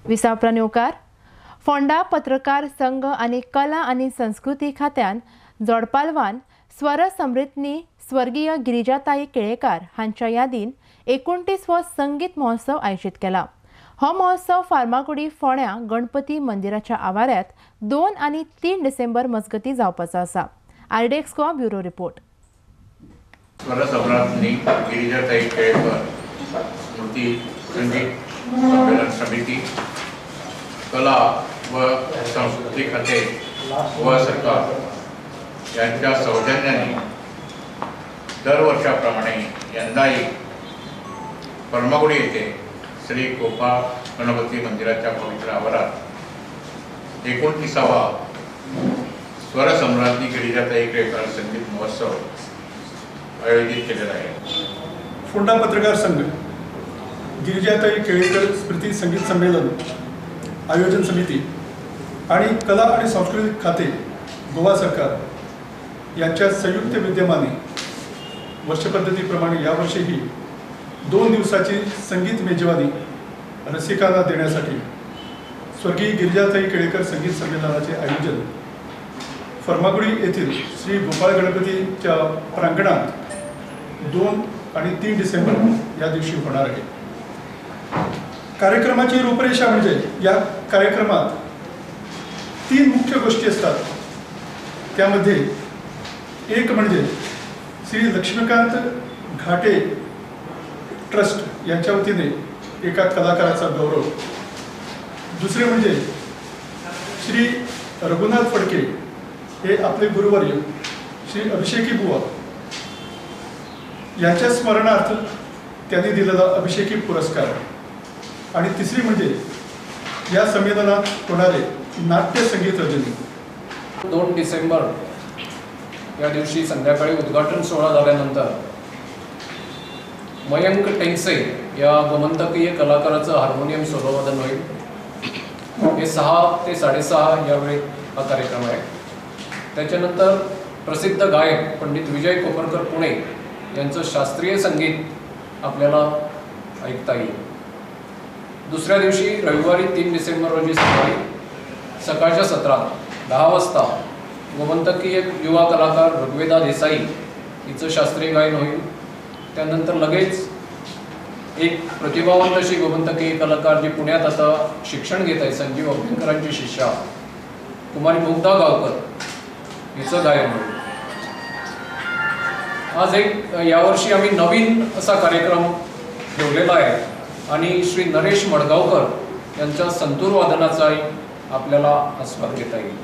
विसावप्रा न्यूकार फोंडा पत्रकार संघ आणि कला आणि संस्कृती खात्यान जोडपालवान स्वर समृद्धनी स्वर्गीय गिरिजाताई केळेकार हांच्या यादीन 29वो संगीत महोत्सव आयोजित केला। हो महोत्सव फार्मागुडी फोंड्या गणपती मंदिराच्या आवारात 2 आणि 3 डिसेंबर मजगती जावपाचो आसा। आरडेक्स गोवा ब्युरो रिपोर्ट। स्वर सम्राज्ञी गिरिजाताई केळेकर स्मृती संगीत संमेलन समिती, कला व संस्कृती खाते व सरकार यांच्या सौजन्याने दरवर्षाप्रमाणे यंदाही फर्मागुडी येथे श्री गोपाळ गणपती मंदिराच्या पवित्र आवारात 29वा स्वर सम्राज्ञी गिरिजाताई केळेकर संगीत महोत्सव आयोजित केलेला आहे। फोंडा पत्रकार संघ, गिरिजाताई केळेकर स्मृती संगीत संमेलन आयोजन समिती आणि कला आणि सांस्कृतिक खाते गोवा सरकार यांच्या संयुक्त विद्यमाने वर्षपद्धतीप्रमाणे यावर्षीही 2 दिवसाची संगीत मेजवानी रसिकांना देण्यासाठी स्वर्गीय गिरिजाताई केळेकर संगीत संमेलनाचे आयोजन फर्मागुडी येथील श्री गोपाळ गणपतीच्या प्रांगणात 2 आणि 3 डिसेंबर या दिवशी होणार आहे। कार्यक्रमाची रूपरेषा म्हणजे या कार्यक्रमात 3 मुख्य गोष्टी असतात। त्यामध्ये एक म्हणजे श्री लक्ष्मीकांत घाटे ट्रस्ट यांच्या वतीने एका कलाकाराचा गौरव, दुसरे म्हणजे श्री रघुनाथ फडके हे आपले गुरुवर्य श्री अभिषेकी बुवा यांच्या स्मरणार्थ त्यांनी दिलेला अभिषेकी पुरस्कार, आणि तिसरी म्हणजे या संमेलनात होणारे नाट्य संगीत रजनी। 2 डिसेंबर या दिवशी संध्याकाळी उद्घाटन सोहळा झाल्यानंतर मयंक टेंगसे या गोमंतकीय कलाकाराचं हार्मोनियम सोलोवादन होईल। हे 6 ते 6:30 या वेळेत हा कार्यक्रम आहे। त्याच्यानंतर प्रसिद्ध गायक पंडित विजय कोपरकर पुणे यांचं शास्त्रीय संगीत आपल्याला ऐकता येईल। दुसऱ्या दिवशी रविवारी 3 डिसेंबर रोजी सकाळच्या सत्रात 10 वाजता गोमंतकीय युवा कलाकार ऋग्वेदा देसाई हिचं शास्त्रीय गायन होईल। त्यानंतर लगेच एक प्रतिभावंत अशी गोमंतकीय कलाकार जी पुण्यात आता शिक्षण घेत आहे, संजीव अभ्यंकरांची शिष्या कुमारी मुग्धा गावकर हिचं गायन होईल। आज एक यावर्षी आम्ही नवीन असा कार्यक्रम ठेवलेला आहे आणि श्री नरेश मडगावकर यांच्या संतूर वादनाचाही आपल्याला आस्वाद घेता येईल।